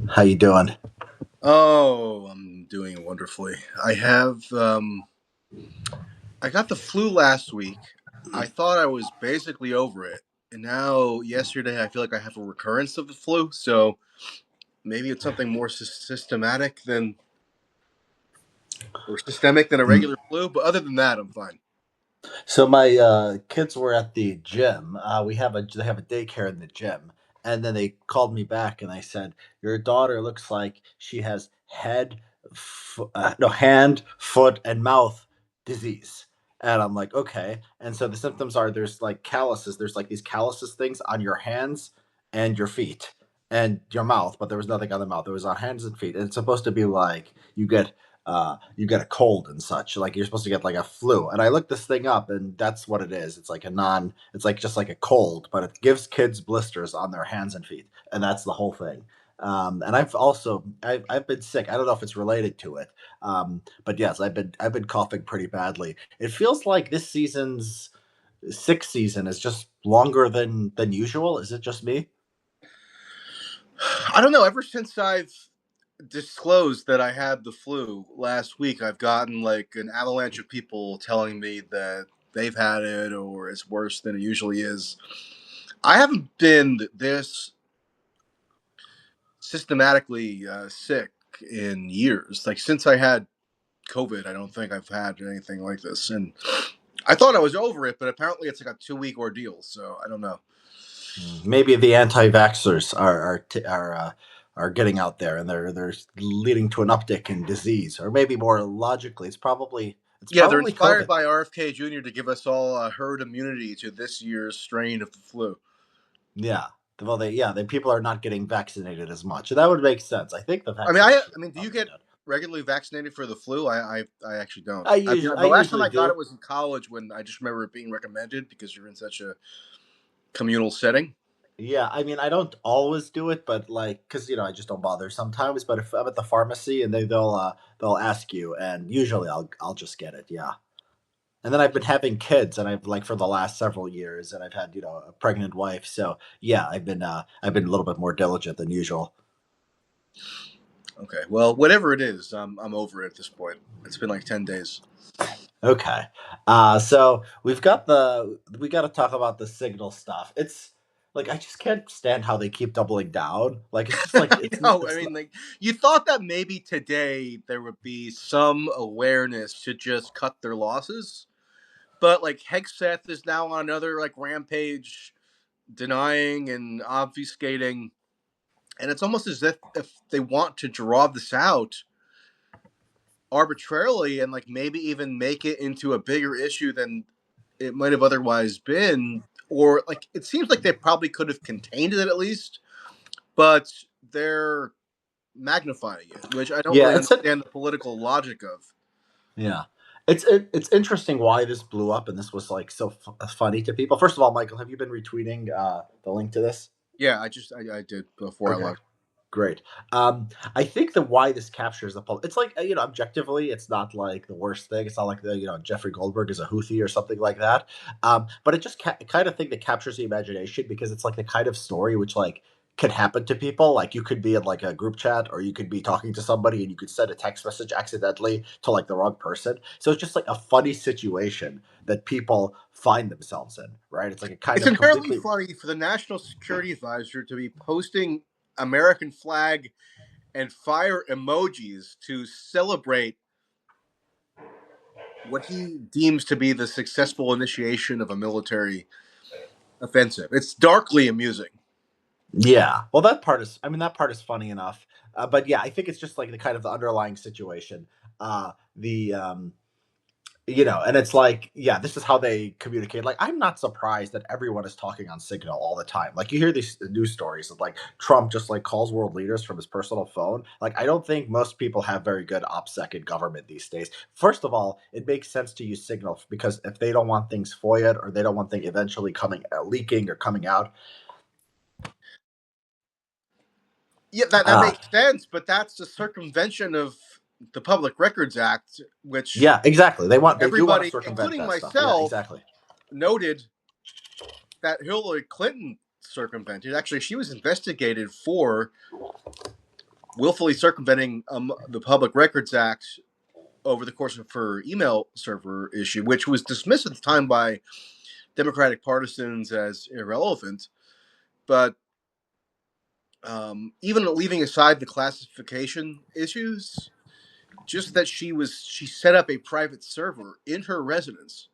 How you doing? Oh, I'm doing wonderfully. I got the flu last week. I thought I was basically over it. And now yesterday I feel like I have a recurrence of the flu, so maybe it's something more systematic than or systemic than a Mm. regular flu, but other than that I'm fine. So my kids were at the gym. They have a daycare in the gym, and then they called me back and they said your daughter looks like she has hand, foot, and mouth disease. And I'm like, okay. And so the symptoms are there's like calluses. There's like these calluses things on your hands and your feet and your mouth, but there was nothing on the mouth. It was on hands and feet. And it's supposed to be like you get a cold and such. Like you're supposed to get like a flu. And I looked this thing up, and that's what it is. It's like it's like just like a cold, but it gives kids blisters on their hands and feet, and that's the whole thing. And I've been sick. I don't know if it's related to it, but yes, I've been coughing pretty badly. It feels like this season's sixth season is just longer than usual. Is it just me? I don't know, ever since I've disclosed that I had the flu last week, I've gotten like an avalanche of people telling me that they've had it or it's worse than it usually is. I haven't been this systematically sick in years. Like since I had COVID, I don't think I've had anything like this. And I thought I was over it, but apparently it's like a 2 week ordeal. So I don't know. Maybe the anti-vaxxers are getting out there, and they're leading to an uptick in disease, or maybe more logically, it's Yeah, they're probably inspired COVID. by RFK Jr. to give us all herd immunity to this year's strain of the flu. Yeah. Well, they people are not getting vaccinated as much, and that would make sense. I think the I mean, I, vaccination I is mean, do you probably get done. regularly vaccinated for the flu? I actually don't. I mean, I the last time usually I got it do. was in college when I just remember it being recommended because you're in such a communal setting. Yeah, I mean, I don't always do it, but like, cause I just don't bother sometimes. But if I'm at the pharmacy and they'll ask you, and usually I'll just get it. Yeah. And then I've been having kids, and I've like for the last several years, and I've had a pregnant wife. So yeah, I've been a little bit more diligent than usual. Okay, well, whatever it is, I'm over it at this point. It's been like 10 days. Okay, so we got to talk about the signal stuff. It's like I just can't stand how they keep doubling down. Like it's just like I know. I mean, like you thought that maybe today there would be some awareness to just cut their losses, but like Hegseth is now on another like rampage, denying and obfuscating, and it's almost as if they want to draw this out arbitrarily and like maybe even make it into a bigger issue than it might have otherwise been. Or like it seems like they probably could have contained it at least, but they're magnifying it, which I don't yeah, really understand the political logic of. yeah. It's interesting why this blew up and this was like so funny to people. First of all, Michael, have you been retweeting the link to this? Yeah, I did before I Okay. left. Great. I think the why this captures it's like objectively, it's not like the worst thing. It's not like the Jeffrey Goldberg is a Houthi or something like that. But it just kind of thing that captures the imagination because it's like the kind of story which like can happen to people. Like you could be in like a group chat, or you could be talking to somebody and you could send a text message accidentally to like the wrong person. So it's just like a funny situation that people find themselves in, right? It's like a kind It's of inherently completely. funny for the national security advisor to be posting American flag and fire emojis to celebrate what he deems to be the successful initiation of a military offensive. It's darkly amusing. Yeah. Well, that part is funny enough. But yeah, I think it's just like the kind of the underlying situation. The and it's like, yeah, this is how they communicate. Like, I'm not surprised that everyone is talking on Signal all the time. Like, you hear these news stories of like Trump just like calls world leaders from his personal phone. Like, I don't think most people have very good OPSEC in government these days. First of all, it makes sense to use Signal because if they don't want things FOIA'd or they don't want things eventually coming leaking or coming out. Yeah, that Uh, makes sense, but that's the circumvention of the Public Records Act, which Yeah, exactly. They do want to everybody, circumvent including that stuff. Yeah, myself, exactly. noted that Hillary Clinton circumvented. Actually, she was investigated for willfully circumventing the Public Records Act over the course of her email server issue, which was dismissed at the time by Democratic partisans as irrelevant. But even leaving aside the classification issues, just that she set up a private server in her residence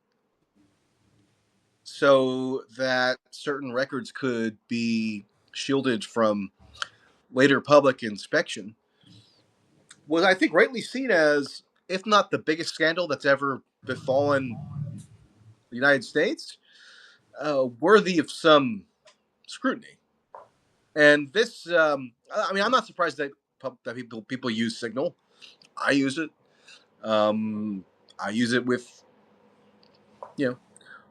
so that certain records could be shielded from later public inspection was, I think, rightly seen as, if not the biggest scandal that's ever befallen the United States, worthy of some scrutiny. And this, I mean, I'm not surprised that people use Signal. I use it. Um, I use it with, you know,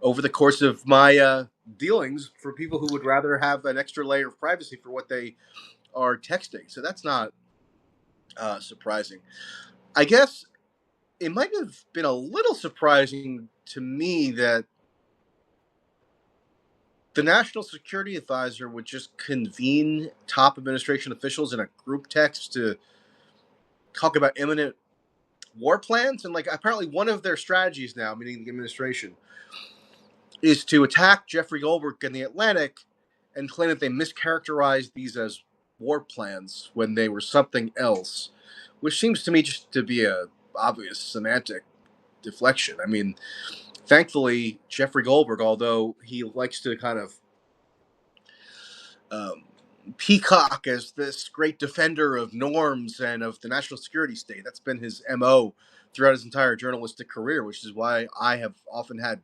over the course of my dealings for people who would rather have an extra layer of privacy for what they are texting. So that's not surprising. I guess it might have been a little surprising to me that the National Security Advisor would just convene top administration officials in a group text to talk about imminent war plans. And like, apparently one of their strategies now, meaning the administration, is to attack Jeffrey Goldberg in the Atlantic and claim that they mischaracterized these as war plans when they were something else, which seems to me just to be a obvious semantic deflection. I mean, thankfully, Jeffrey Goldberg, although he likes to kind of um, peacock as this great defender of norms and of the national security state, that's been his MO throughout his entire journalistic career, which is why I have often had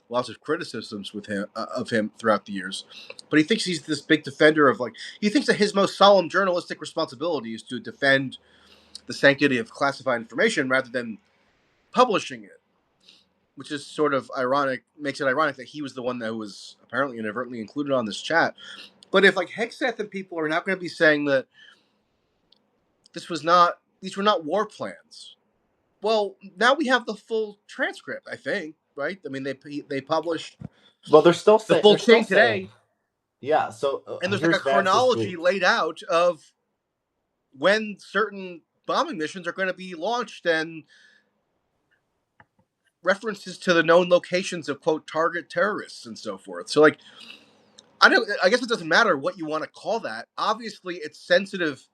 lots of criticisms with him of him throughout the years. But he thinks he's this big defender of, like, he thinks that his most solemn journalistic responsibility is to defend the sanctity of classified information rather than publishing it, which is sort of ironic, makes it ironic that he was the one that was apparently inadvertently included on this chat. But if like Hegseth and people are now going to be saying that these were not war plans, well, now we have the full transcript, I think, right? I mean, they published Well, the full they're still chain saying, today, yeah. So and there's like a here's Vance's chronology tweet. laid out of when certain bombing missions are going to be launched and references to the known locations of quote target terrorists and so forth. So like, I guess it doesn't matter what you want to call that. Obviously, it's sensitive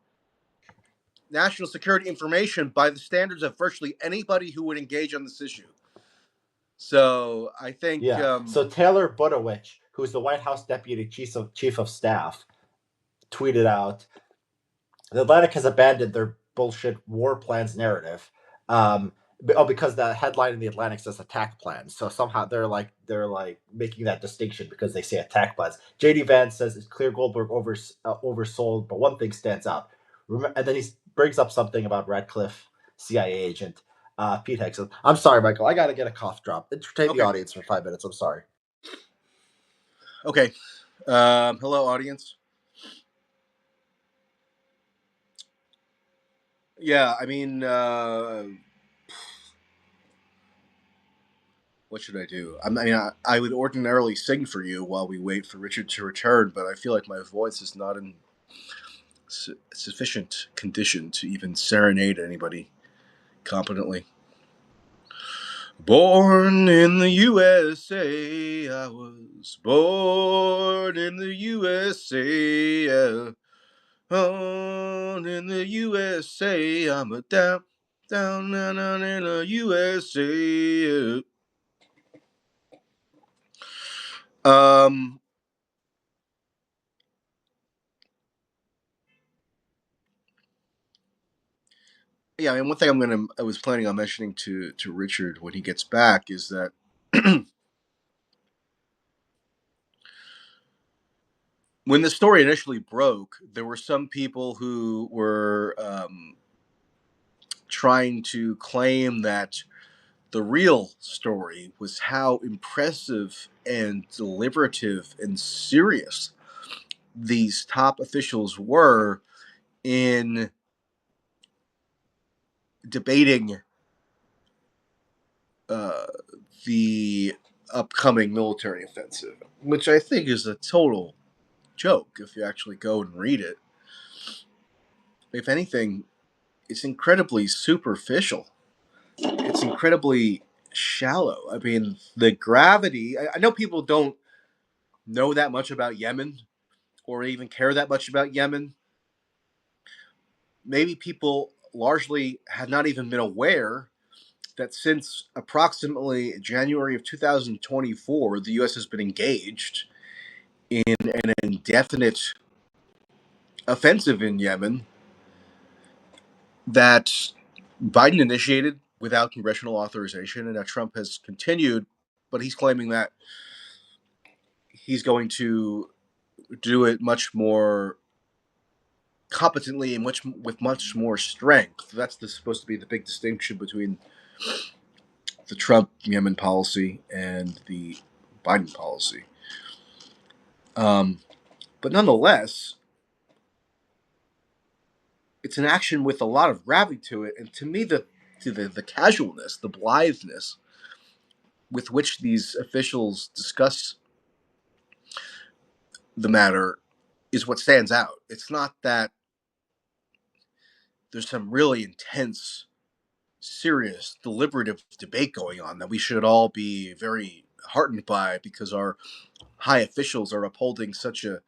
national security information by the standards of virtually anybody who would engage on this issue. So I think, Yeah. So Taylor Budowich, who's the White House Deputy Chief of Staff, tweeted out, "The Atlantic has abandoned their bullshit war plans narrative." Um, because the headline in the Atlantic says attack plans, so somehow they're like making that distinction because they say attack plans. JD Vance says it's clear Goldberg oversold, but one thing stands out. And then he brings up something about Radcliffe CIA agent Pete Hexon. I'm sorry, Michael. I got to get a cough drop. Entertain the okay, audience for 5 minutes. I'm sorry. okay. Hello, audience. Yeah, I mean, what should I do? I would ordinarily sing for you while we wait for Richard to return, but I feel like my voice is not in sufficient condition to even serenade anybody competently. Born in the USA, I was born in the USA. Yeah. Born in the USA, I'm a down in the USA. Um, yeah, I mean, one thing I was planning on mentioning to Richard when he gets back is that when the story initially broke, there were some people who were trying to claim that the real story was how impressive and deliberative and serious these top officials were in debating uh, the upcoming military offensive, which I think is a total joke if you actually go and read it. if anything, it's incredibly superficial. It's incredibly shallow. I mean, the gravity. I know people don't know that much about Yemen or even care that much about Yemen. Maybe people largely have not even been aware that since approximately January of 2024, the U.S. has been engaged in an indefinite offensive in Yemen that Biden initiated without congressional authorization, and that Trump has continued, but he's claiming that he's going to do it much more competently and with much more strength. That's supposed to be the big distinction between the Trump Yemen policy and the Biden policy. Um, but nonetheless, it's an action with a lot of gravity to it, and to me, the casualness, the blitheness with which these officials discuss the matter is what stands out. It's not that there's some really intense, serious, deliberative debate going on that we should all be very heartened by because our high officials are upholding such a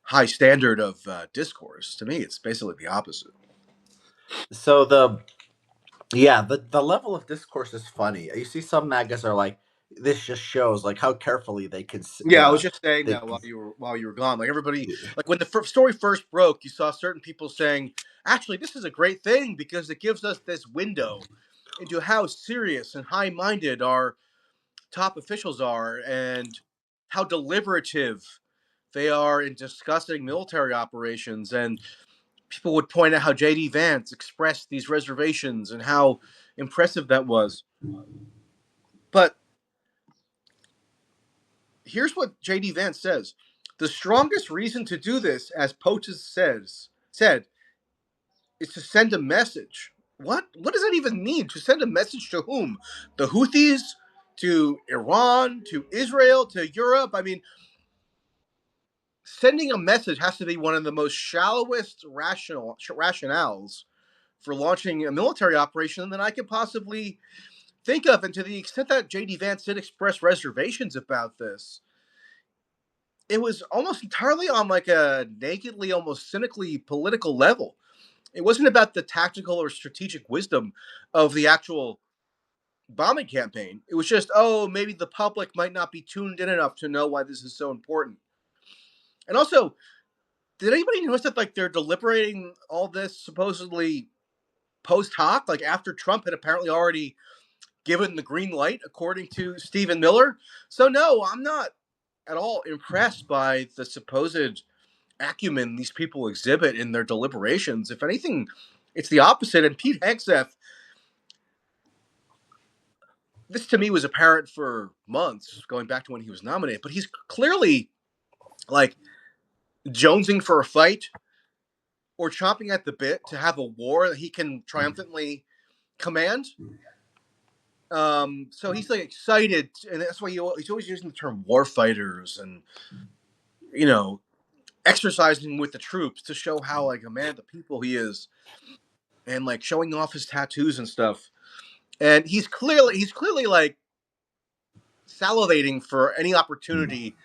high standard of discourse. To me, it's basically the opposite. So the level of discourse is funny. You see, some magas are like, this just shows like how carefully they can Yeah, I was just saying they that while you were gone, like everybody, like when the story first broke, you saw certain people saying, "Actually, this is a great thing because it gives us this window into how serious and high-minded our top officials are, and how deliberative they are in discussing military operations." And people would point out how J.D. Vance expressed these reservations and how impressive that was. But here's what J.D. Vance says: the strongest reason to do this, as POTUS said, is to send a message. What does that even mean? To send a message to whom? The Houthis, to Iran, to Israel, to Europe? I mean, sending a message has to be one of the most shallowest rationales for launching a military operation that I could possibly think of. And to the extent that J.D. Vance did express reservations about this, it was almost entirely on like a nakedly, almost cynically political level. It wasn't about the tactical or strategic wisdom of the actual bombing campaign. It was just, oh, maybe the public might not be tuned in enough to know why this is so important. And also, did anybody notice that like they're deliberating all this supposedly post hoc, like after Trump had apparently already given the green light, according to Stephen Miller? So no, I'm not at all impressed by the supposed acumen these people exhibit in their deliberations. If anything, it's the opposite. And Pete Hegseth, this to me was apparent for months, going back to when he was nominated, but he's clearly like jonesing for a fight or chomping at the bit to have a war that he can triumphantly command. So he's like excited, and that's why he's always using the term war fighters and, you know, exercising with the troops to show how like a man of the people he is, and like showing off his tattoos and stuff. And he's clearly like salivating for any opportunity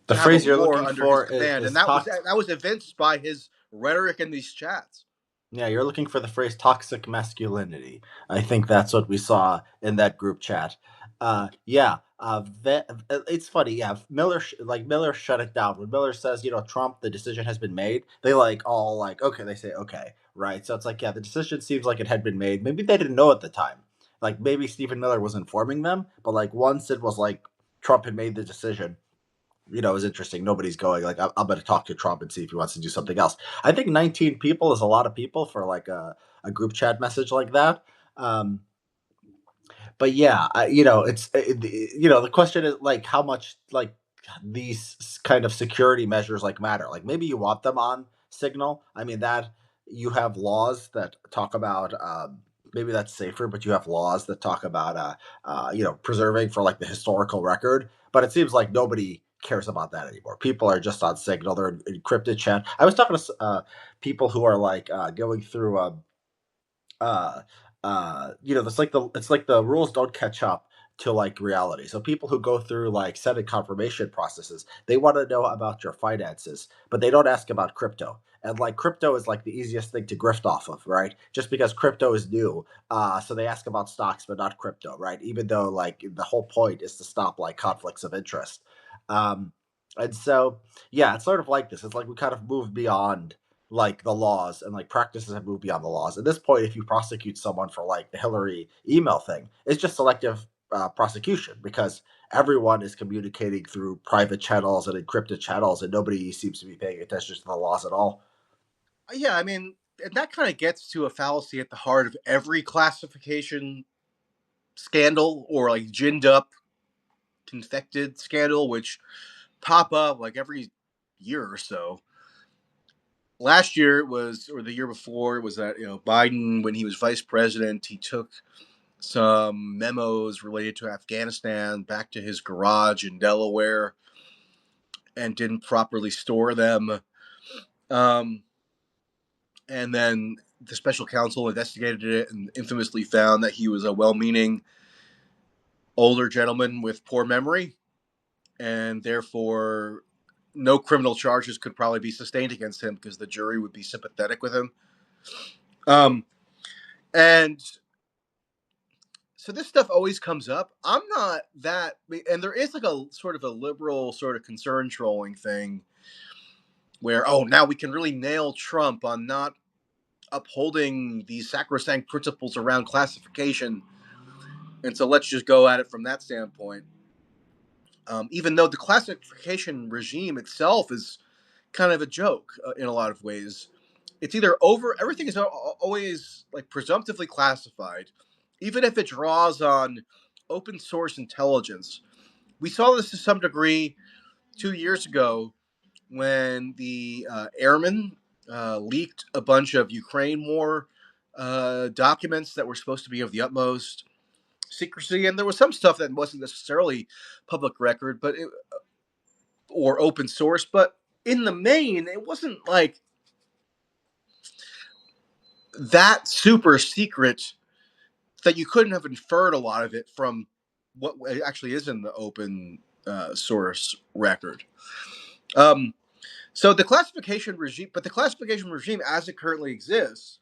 the to have a phrase you're war looking under his for command, and is that was evinced by his rhetoric in these chats. yeah, you're looking for the phrase toxic masculinity. I think that's what we saw in that group chat. It's funny. Yeah, Miller shut it down when Miller says, Trump, the decision has been made. They like all like, okay, they say okay, right. So it's like, yeah, the decision seems like it had been made. Maybe they didn't know at the time. Like maybe Stephen Miller was informing them, but like once it was like Trump had made the decision, it was interesting. Nobody's going like, I'm going to talk to Trump and see if he wants to do something else. I think 19 people is a lot of people for like a group chat message like that. Um, but yeah, the question is like how much like these kind of security measures like matter. Like maybe you want them on Signal. I mean that you have laws that talk about maybe that's safer, but you have laws that talk about preserving for like the historical record. But it seems like nobody cares about that anymore. People are just on Signal. They're in encrypted chat. I was talking to people who are like going through uh it's like the rules don't catch up to like reality. So people who go through like Senate confirmation processes, they want to know about your finances, but they don't ask about crypto. And like crypto is like the easiest thing to grift off of, right? Just because crypto is new, so they ask about stocks but not crypto, right? Even though like the whole point is to stop like conflicts of interest. um and so yeah, it's sort of like this. It's like we kind of moved beyond like the laws, and like practices have moved beyond the laws. At this point, if you prosecute someone for like the Hillary email thing, it's just selective prosecution, because everyone is communicating through private channels and encrypted channels, and nobody seems to be paying attention to the laws at all. Yeah, I mean, and that kind of gets to a fallacy at the heart of every classification scandal or like ginned up, confected scandal, which pop up like every year or so. Last year it was, or the year before, it was that, Biden, when he was vice president, he took some memos related to Afghanistan back to his garage in Delaware and didn't properly store them. Um, and then the special counsel investigated it and infamously found that he was a well-meaning older gentleman with poor memory, and therefore no criminal charges could probably be sustained against him because the jury would be sympathetic with him. Um, and so this stuff always comes up. I'm not that, and there is like a sort of a liberal sort of concern trolling thing where, oh, now we can really nail Trump on not upholding these sacrosanct principles around classification. And so let's just go at it from that standpoint. Even though the classification regime itself is kind of a joke in a lot of ways. It's either over, everything is always like presumptively classified, even if it draws on open source intelligence. We saw this to some degree 2 years ago when the airmen leaked a bunch of Ukraine war documents that were supposed to be of the utmost secrecy, and there was some stuff that wasn't necessarily public record, but or open source, but in the main, it wasn't like that super secret that you couldn't have inferred a lot of it from what actually is in the open source record. Um, so the classification regime, but the classification regime as it currently exists,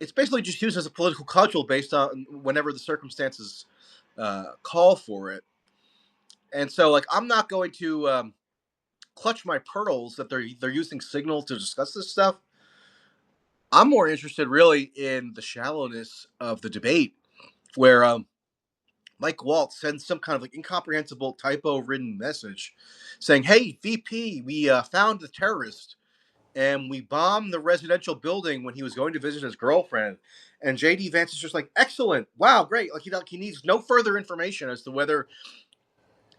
it's basically just used as a political cudgel based on whenever the circumstances call for it. And so, like, I'm not going to clutch my pearls that they're using Signal to discuss this stuff. I'm more interested, really, in the shallowness of the debate, where Mike Waltz sends some kind of like incomprehensible typo-ridden message saying, "Hey, VP, we found the terrorist, and we bombed the residential building when he was going to visit his girlfriend." And JD Vance is just like, "Excellent, wow, great!" Like he needs no further information as to whether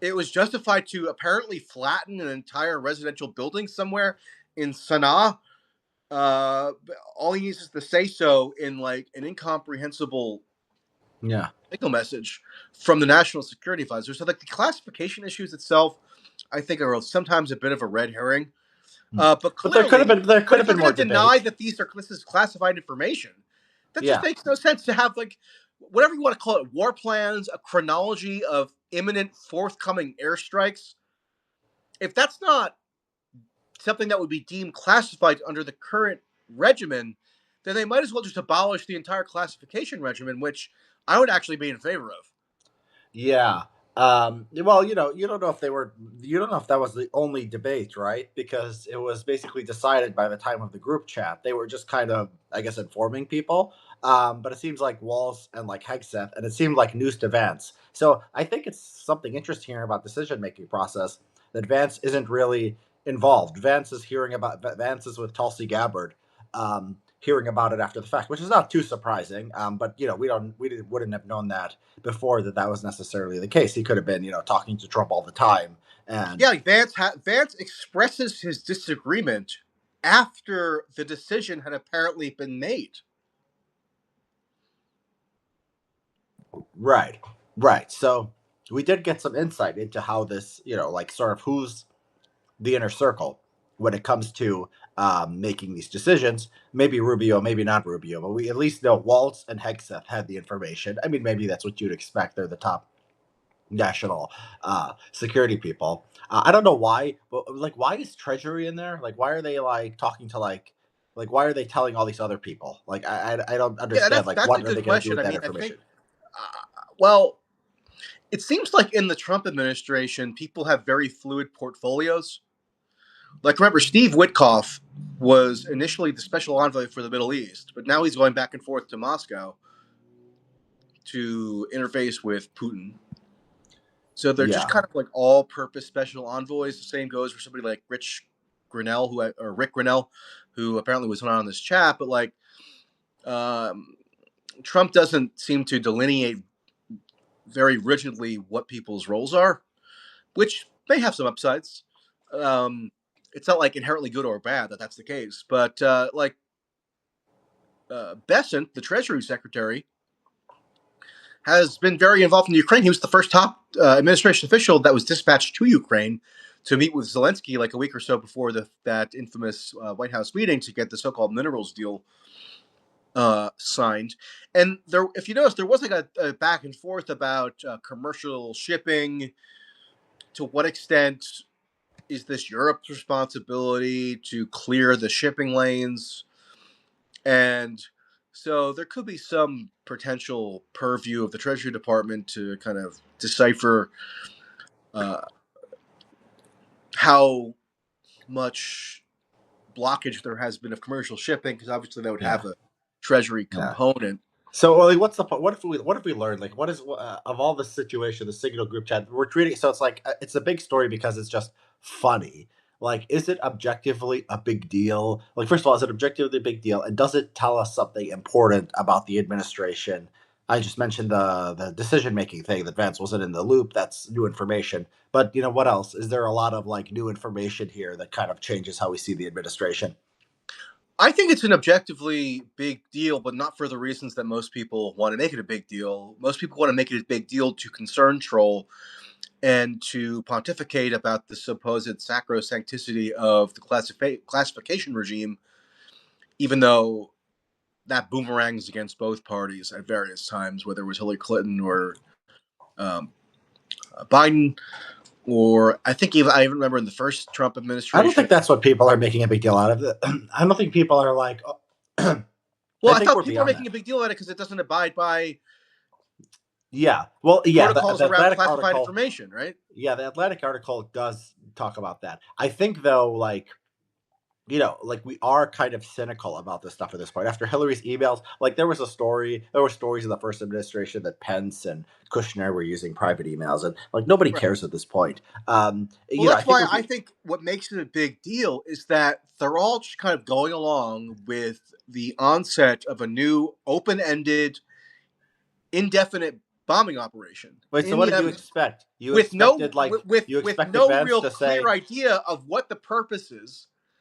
it was justified to apparently flatten an entire residential building somewhere in Sana'a. Uh, all he needs is to say so in like an incomprehensible Yeah. signal message from the National Security Advisor. So like the classification issues itself, I think are sometimes a bit of a red herring. Mm. But But there could have clearly, been there but could if have you're been going more to deny debate. that this is classified information, that just Yeah. makes no sense to have like whatever you want to call it, war plans, a chronology of imminent forthcoming airstrikes. If that's not something that would be deemed classified under the current regimen, then they might as well just abolish the entire classification regimen, which I would actually be in favor of. Yeah. Well, you don't know if you don't know if that was the only debate, right? Because it was basically decided by the time of the group chat. They were just kind of, I guess, informing people. But it seems like Walls and like Hegseth, and it seemed like news to Vance. So I think it's something interesting here about decision making process that Vance isn't really involved. Vance is with Tulsi Gabbard. Hearing about it after the fact, which is not too surprising. But wouldn't have known that before that was necessarily the case. He could have been, talking to Trump all the time. And Yeah, Vance expresses his disagreement after the decision had apparently been made. right, right. So, we did get some insight into how this, like sort of who's the inner circle when it comes to making these decisions. Maybe Rubio, maybe not Rubio, but we at least know Waltz and Hegseth had the information. I mean, maybe that's what you'd expect. They're the top national security people. I don't know why, but like, why is Treasury in there? Like, why are they like talking to like why are they telling all these other people? Like, I don't Yeah, understand. Like, that's a what are good they going to do question. with I that mean, I think, information? well, it seems like in the Trump administration, people have very fluid portfolios. Like, remember, Steve Witkoff was initially the special envoy for the Middle East, but now he's going back and forth to Moscow to interface with Putin. So they're just Yeah, kind of like all-purpose special envoys. The same goes for somebody like Rick Grinnell, who apparently was not on this chat. But like, um, Trump doesn't seem to delineate very rigidly what people's roles are, which may have some upsides. Um, it's not like inherently good or bad that that's the case, but like Bessent, the Treasury Secretary, has been very involved in Ukraine. He was the first top administration official that was dispatched to Ukraine to meet with Zelensky like a week or so before that infamous White House meeting to get the so-called minerals deal signed. And there, if you notice, there was like a back and forth about commercial shipping. To what extent is this Europe's responsibility to clear the shipping lanes? And so there could be some potential purview of the Treasury Department to kind of decipher uh, how much blockage there has been of commercial shipping, because obviously that would yeah, have a Treasury yeah. component. So, well, like, what's the point? What if we learned? Like, what is of all the situation, the Signal group chat we're treating? So it's like it's a big story because it's just funny. Like, is it objectively a big deal? Like, first of all, is it objectively a big deal, and does it tell us something important about the administration? I just mentioned the decision making thing that Vance wasn't in the loop. That's new information. But what else? Is there a lot of like new information here that kind of changes how we see the administration? I think it's an objectively big deal, but not for the reasons that most people want to make it a big deal. Most people want to make it a big deal to concern troll and to pontificate about the supposed sacrosanctity of the classification regime, even though that boomerangs against both parties at various times, whether it was Hillary Clinton or um, Biden, or I even remember in the first Trump I don't administration. think that's what people are making a big deal out of it. I don't think people are like, Well, I I think thought we're people were beyond making that. a big deal out of it because it doesn't abide by Yeah. Well, yeah, protocols the around Atlantic classified article, information, right? yeah, the Atlantic article does talk about that. I think though, like, like we are kind of cynical about this stuff at this point. After Hillary's emails, like there were stories in the first administration that Pence and Kushner were using private emails, and like nobody Right. cares at this point. Well, I that's think why we're I think what makes it a big deal is that they're all just kind of going along with the onset of a new open-ended, indefinite bombing operation wait. So in what did you Yemen expect? You with no expected like with you with expected no Vance real to clear say, idea of what the purpose is.